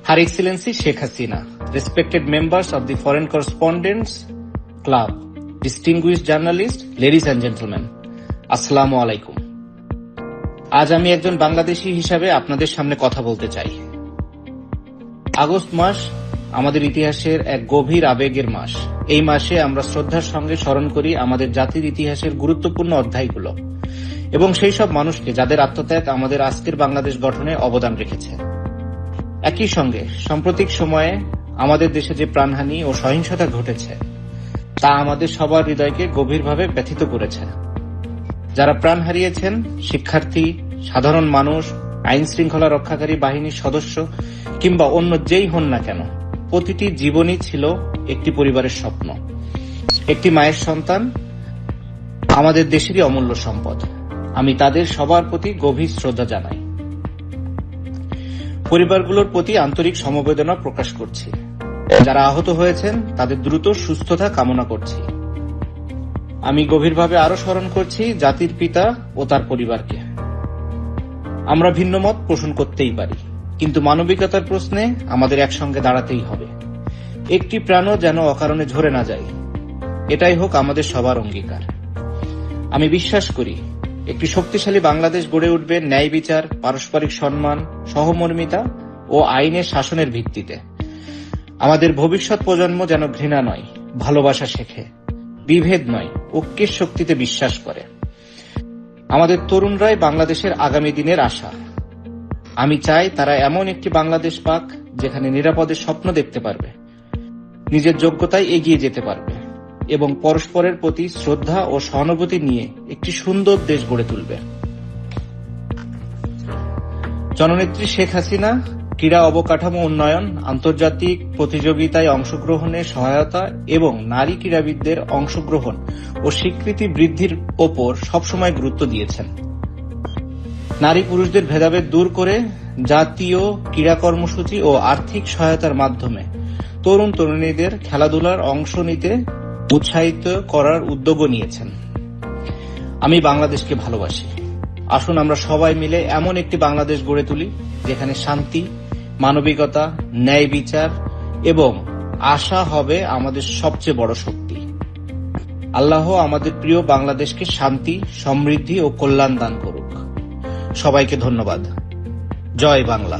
Her Excellency Sheikh Hasina, respected members of the Foreign Correspondents Club, distinguished journalists, ladies and gentlemen, আসসালামু আলাইকুম। আজ আমি একজন বাংলাদেশী হিসাবে আপনাদের সামনে কথা বলতে চাই। আগস্ট মাস আমাদের ইতিহাসের এক গভীর আবেগের মাস। এই মাসে আমরা শ্রদ্ধার সঙ্গে স্মরণ করি আমাদের জাতির ইতিহাসের গুরুত্বপূর্ণ অধ্যায়গুলো এবং সেই সব মানুষকে যাদের আত্মত্যাগ আমাদের আজকের বাংলাদেশ গঠনে অবদান রেখেছে। একই সঙ্গে সাম্প্রতিক সময়ে আমাদের দেশে যে প্রাণহানি ও সহিংসতা ঘটেছে তা আমাদের সবার হৃদয়কে গভীরভাবে ব্যথিত করেছে। যারা প্রাণ হারিয়েছেন, শিক্ষার্থী, সাধারণ মানুষ, আইন শৃঙ্খলা রক্ষাকারী বাহিনীর সদস্য কিংবা অন্য যেই হন না কেন, প্রতিটি জীবনই ছিল একটি পরিবারের স্বপ্ন। একটি মায়ের সন্তান আমাদের দেশেরই অমূল্য সম্পদ। আমি তাদের সবার প্রতি গভীর শ্রদ্ধা জানাই। পরিবারগুলোর প্রতি আন্তরিক সমবেদনা প্রকাশ করছি। যারা আহত হয়েছেন তাদের দ্রুত সুস্থতা কামনা করছি। আমি গভীরভাবে আরো স্মরণ করছি জাতির পিতা ও তার পরিবারকে। আমরা ভিন্ন মত পোষণ করতেই পারি, কিন্তু মানবিকতার প্রশ্নে আমাদের একসঙ্গে দাঁড়াতেই হবে। একটি প্রাণও যেন অকারণে ঝরে না যায়, এটাই হোক আমাদের সবার অঙ্গীকার। আমি বিশ্বাস করি একটি শক্তিশালী বাংলাদেশ গড়ে উঠবে ন্যায় বিচার, পারস্পরিক সম্মান, সহমর্মিতা ও আইনের শাসনের ভিত্তিতে। আমাদের ভবিষ্যৎ প্রজন্ম যেন ঘৃণা নয়, ভালোবাসা শেখে, বিভেদ নয়, ঐক্যের শক্তিতে বিশ্বাস করে। আমাদের তরুণরাই বাংলাদেশের আগামী দিনের আশা। আমি চাই তারা এমন একটি বাংলাদেশ পাক যেখানে নিরাপদে স্বপ্ন দেখতে পারবে, নিজের যোগ্যতায় এগিয়ে যেতে পারবে এবং পরস্পরের প্রতি শ্রদ্ধা ও সহানুভূতি নিয়ে একটি সুন্দর দেশ গড়ে তুলবে। জননেত্রী শেখ হাসিনা ক্রীড়া অবকাঠামো উন্নয়ন, আন্তর্জাতিক প্রতিযোগিতায় অংশগ্রহণের সহায়তা এবং নারী ক্রীড়াবিদদের অংশগ্রহণ ও স্বীকৃতি বৃদ্ধির ওপর সবসময় গুরুত্ব দিয়েছেন। নারী পুরুষদের ভেদাভেদ দূর করে জাতীয় ক্রীড়া কর্মসূচি ও আর্থিক সহায়তার মাধ্যমে তরুণ তরুণীদের খেলাধুলার অংশ নিতে উৎসাহিত করার উদ্যোগও নিয়েছেন। আমি বাংলাদেশকে ভালোবাসি। আসুন আমরা সবাই মিলে এমন একটি বাংলাদেশ গড়ে তুলি যেখানে শান্তি, মানবিকতা, ন্যায় বিচার এবং আশা হবে আমাদের সবচেয়ে বড় শক্তি। আল্লাহ আমাদের প্রিয় বাংলাদেশকে শান্তি, সমৃদ্ধি ও কল্যাণ দান করুক। সবাইকে ধন্যবাদ। জয় বাংলা।